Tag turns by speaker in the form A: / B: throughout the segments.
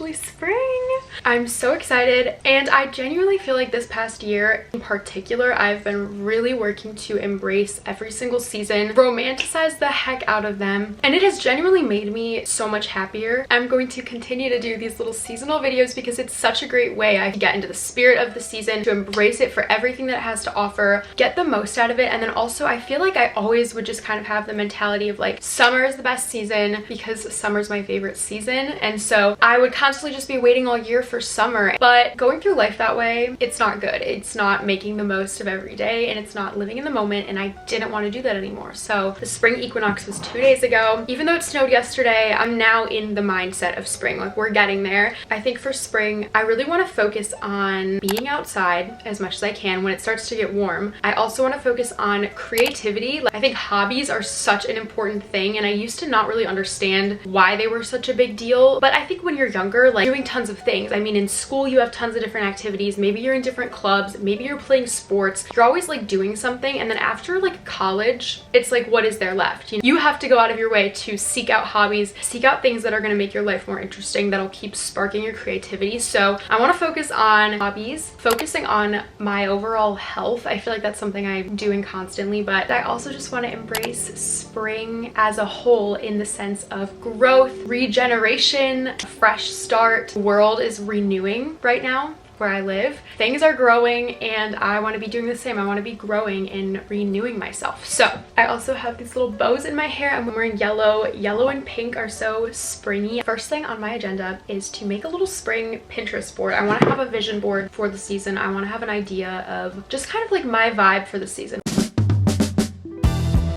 A: officially spring. I'm so excited, and I genuinely feel like this past year in particular, I've been really working to embrace every single season, romanticize the heck out of them, and it has genuinely made me so much happier. I'm going to continue to do these little seasonal videos because it's such a great way I can get into the spirit of the season, to embrace it for everything that it has to offer, get the most out of it. And then also I feel like I always would just kind of have the mentality of like, summer is the best season because summer's my favorite season, and so I would constantly just be waiting all year for summer. But going through life that way, it's not good. It's not making the most of every day, and it's not living in the moment, and I didn't want to do that anymore. So the spring equinox was 2 days ago. Even though it snowed yesterday, I'm now in the mindset of spring. Like, we're getting there. I think for spring, I really want to focus on being outside as much as I can when it starts to get warm. I also want to focus on creativity. Like, I think hobbies are such an important thing, and I used to not really understand why they were such a big deal. But I think when you're younger, like, doing tons of things. I mean, in school you have tons of different activities. Maybe you're in different clubs, maybe you're playing sports. You're always like doing something, and then after like college, it's like, what is there left? You have to go out of your way to seek out hobbies, seek out things that are going to make your life more interesting, that'll keep sparking your creativity. So I want to focus on hobbies, focusing on my overall health. I feel like that's something I'm doing constantly, but I also just want to embrace spring as a whole in the sense of growth, regeneration, a fresh start. The world is renewing right now where I live. Things are growing, and I want to be doing the same. I want to be growing and renewing myself. So I also have these little bows in my hair. I'm wearing yellow. Yellow and pink are so springy. First thing on my agenda is to make a little spring Pinterest board. I want to have a vision board for the season. I want to have an idea of just kind of like my vibe for the season.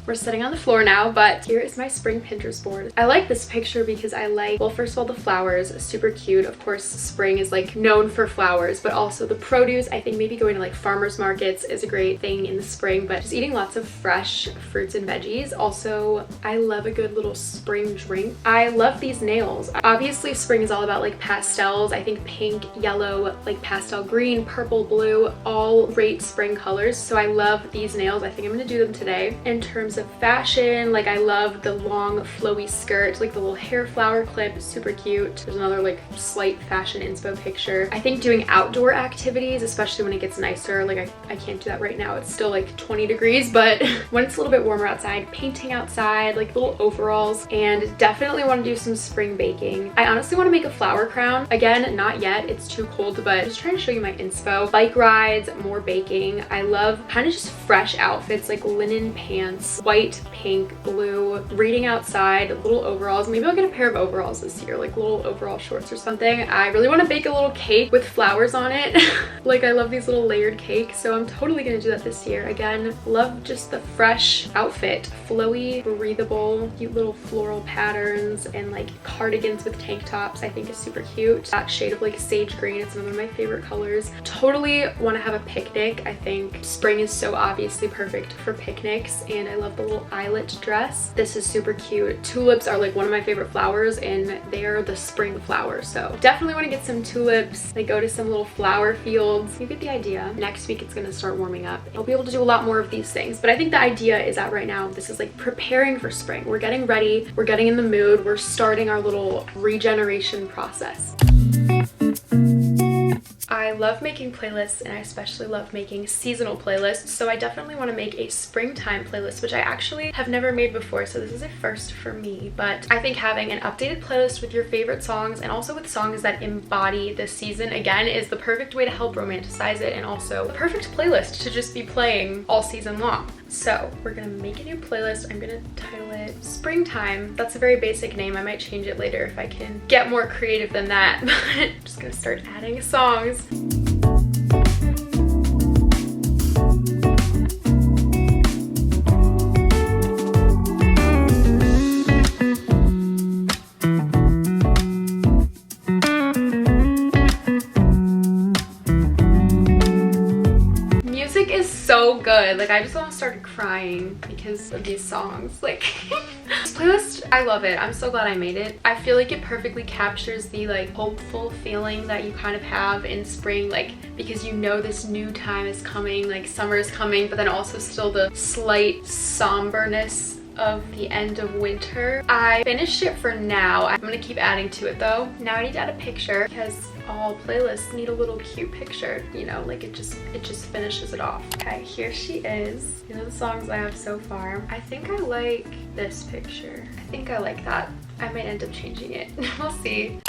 A: We're sitting on the floor now, but here is my spring Pinterest board. I like this picture because I like, well, first of all, the flowers, super cute. Of course, spring is like known for flowers, but also the produce. I think maybe going to like farmers markets is a great thing in the spring, but just eating lots of fresh fruits and veggies. Also, I love a good little spring drink. I love these nails. Obviously, spring is all about like pastels. I think pink, yellow, like pastel green, purple, blue, all great spring colors. So I love these nails. I think I'm gonna do them today. In terms of fashion, like, I love the long flowy skirt, like the little hair flower clip, super cute. There's another like slight fashion inspo picture. I think doing outdoor activities, especially when it gets nicer, like I can't do that right now, it's still like 20 degrees, but when it's a little bit warmer outside, painting outside, like little overalls, and definitely want to do some spring baking. I honestly want to make a flower crown. Again, not yet, it's too cold, but just trying to show you my inspo. Bike rides, more baking. I love kind of just fresh outfits, like linen pants, white, pink, blue, reading outside, little overalls. Maybe I'll get a pair of overalls this year, like little overall shorts or something. I really want to bake a little cake with flowers on it. Like, I love these little layered cakes, so I'm totally gonna do that this year. Again, love just the fresh outfit, flowy, breathable, cute little floral patterns, and like cardigans with tank tops. I think is super cute. That shade of like sage green, it's one of my favorite colors. Totally want to have a picnic. I think spring is so obviously perfect for picnics, and I love the little eyelet dress. This is super cute. Tulips are like one of my favorite flowers, and they are the spring flowers, so definitely want to get some tulips, like go to some little flower fields. You get the idea. Next week it's gonna start warming up. I'll be able to do a lot more of these things, but I think the idea is that right now this is like preparing for spring. We're getting ready, we're getting in the mood, we're starting our little regeneration process. I love making playlists, and I especially love making seasonal playlists, so I definitely want to make a springtime playlist, which I actually have never made before, so this is a first for me. But I think having an updated playlist with your favorite songs, and also with songs that embody the season, again, is the perfect way to help romanticize it, and also the perfect playlist to just be playing all season long. So we're gonna make a new playlist. I'm gonna title it Springtime. That's a very basic name. I might change it later if I can get more creative than that, but I'm just gonna start adding songs. Music is so good. Like, I just almost started crying because of these songs. Like, this playlist, I love it. I'm so glad I made it. I feel like it perfectly captures the like hopeful feeling that you kind of have in spring, like, because you know this new time is coming, like summer is coming, but then also still the slight somberness of the end of winter. I finished it for now. I'm gonna keep adding to it though. Now I need to add a picture because all playlists need a little cute picture, you know, like it just finishes it off. Okay, here she is. These are the songs I have so far. I think I like this picture. I think I like that. I might end up changing it. We'll see.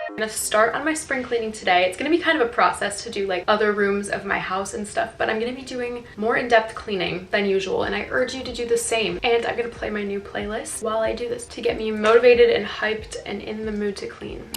A: I'm gonna start on my spring cleaning today. It's gonna be kind of a process to do like other rooms of my house and stuff, but I'm gonna be doing more in-depth cleaning than usual, and I urge you to do the same. And I'm gonna play my new playlist while I do this to get me motivated and hyped and in the mood to clean.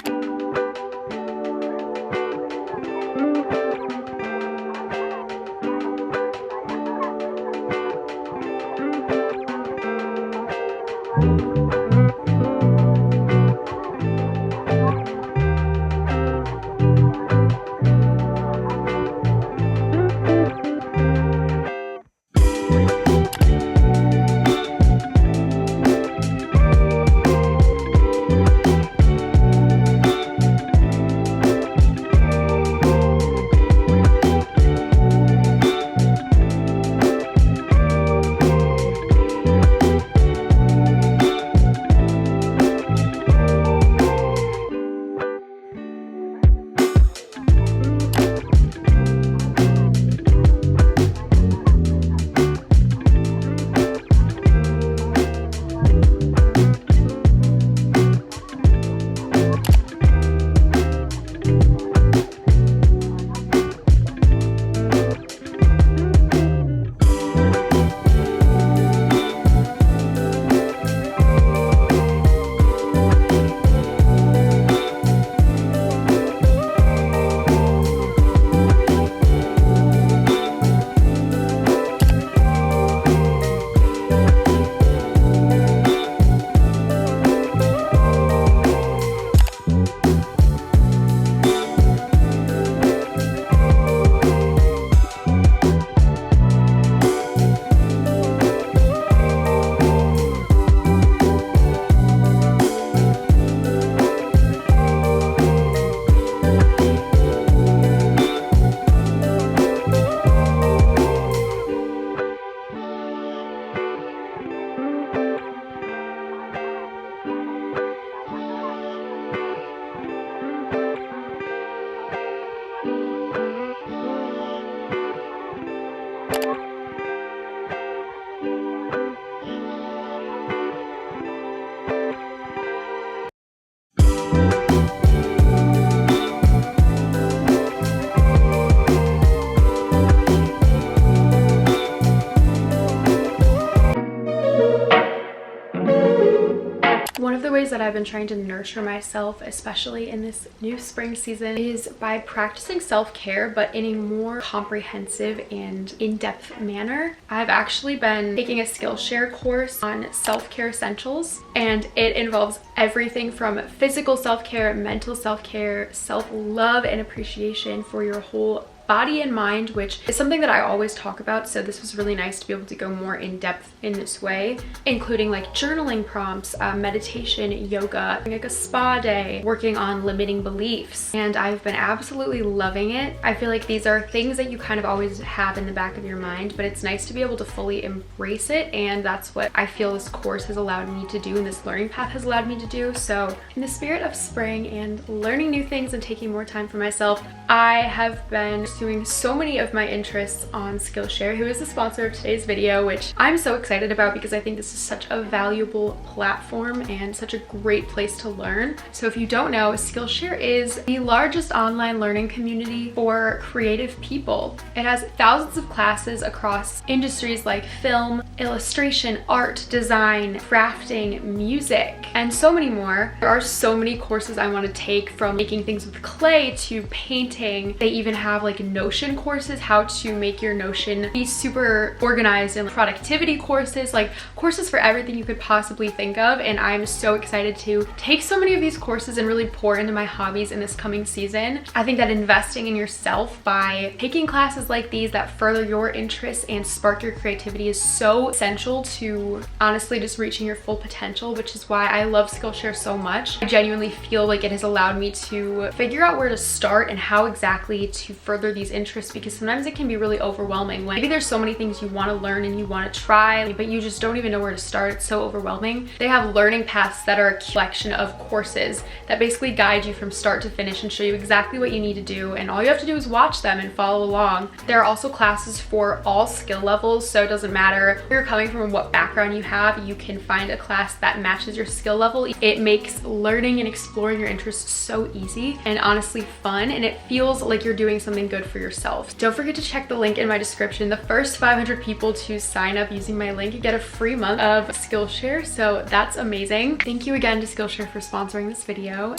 A: One of the ways that I've been trying to nurture myself, especially in this new spring season, is by practicing self-care, but in a more comprehensive and in-depth manner. I've actually been taking a Skillshare course on self-care essentials, and it involves everything from physical self-care, mental self-care, self-love, and appreciation for your whole body and mind, which is something that I always talk about, so this was really nice to be able to go more in depth in this way, including like journaling prompts, meditation, yoga, like a spa day, working on limiting beliefs, and I've been absolutely loving it. I feel like these are things that you kind of always have in the back of your mind, but it's nice to be able to fully embrace it, and that's what I feel this course has allowed me to do and this learning path has allowed me to do. So in the spirit of spring and learning new things and taking more time for myself, I have been pursuing so many of my interests on Skillshare, who is the sponsor of today's video, which I'm so excited about because I think this is such a valuable platform and such a great place to learn. So if you don't know, Skillshare is the largest online learning community for creative people. It has thousands of classes across industries like film, illustration, art, design, crafting, music, and so many more. There are so many courses I want to take, from making things with clay to painting. They even have like Notion courses, how to make your Notion be super organized, and productivity courses, like courses for everything you could possibly think of. And I'm so excited to take so many of these courses and really pour into my hobbies in this coming season. I think that investing in yourself by taking classes like these that further your interests and spark your creativity is so essential to honestly just reaching your full potential, which is why I love Skillshare so much. I genuinely feel like it has allowed me to figure out where to start and how exactly to further these interests, because sometimes it can be really overwhelming when maybe there's so many things you want to learn and you want to try, but you just don't even know where to start. It's so overwhelming. They have learning paths that are a collection of courses that basically guide you from start to finish and show you exactly what you need to do, and all you have to do is watch them and follow along. There are also classes for all skill levels, so it doesn't matter where you're coming from and what background you have, you can find a class that matches your skill level. It makes learning and exploring your interests so easy and honestly fun, and it feels like you're doing something good for yourself. Don't forget to check the link in my description. The first 500 people to sign up using my link get a free month of Skillshare, so that's amazing. Thank you again to Skillshare for sponsoring this video.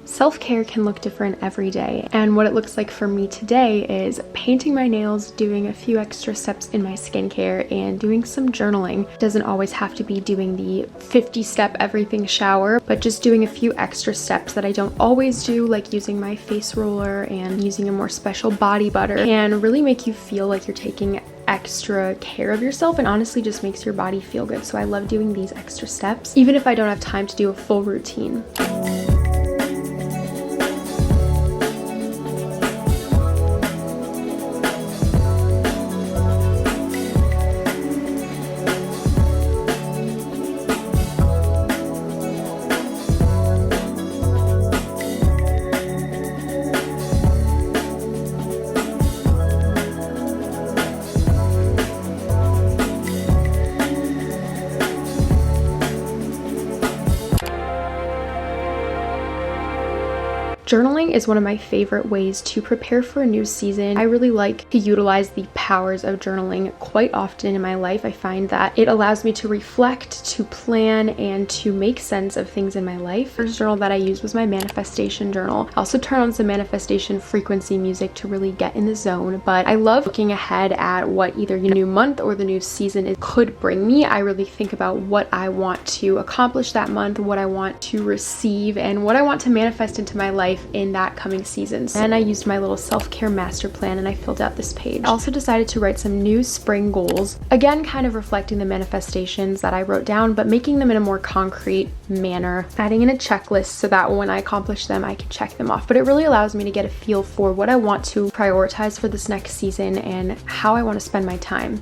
A: Self-care can look different every day, and what it looks like for me today is painting my nails, doing a few extra steps in my skincare, and doing some journaling. It doesn't always have to be doing the 50-step everything shower, but just doing a few extra steps that I don't always do, like using my face roller and using a more special body butter, can really make you feel like you're taking extra care of yourself, and honestly just makes your body feel good. So I love doing these extra steps, even if I don't have time to do a full routine. Journaling is one of my favorite ways to prepare for a new season. I really like to utilize the powers of journaling quite often in my life. I find that it allows me to reflect, to plan, and to make sense of things in my life. The first journal that I used was my manifestation journal. I also turn on some manifestation frequency music to really get in the zone, but I love looking ahead at what either the new month or the new season could bring me. I really think about what I want to accomplish that month, what I want to receive, and what I want to manifest into my life in that coming season. And I used my little self-care master plan and I filled out this page. I also decided to write some new spring goals, again kind of reflecting the manifestations that I wrote down, but making them in a more concrete manner, adding in a checklist so that when I accomplish them I can check them off. But it really allows me to get a feel for what I want to prioritize for this next season and how I want to spend my time.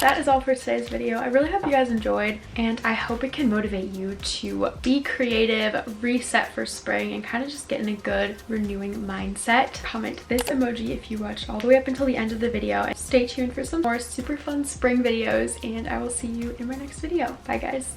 A: That is all for today's video. I really hope you guys enjoyed, and I hope it can motivate you to be creative, reset for spring, and kind of just get in a good renewing mindset. Comment this emoji if you watched all the way up until the end of the video, and stay tuned for some more super fun spring videos, and I will see you in my next video. Bye guys.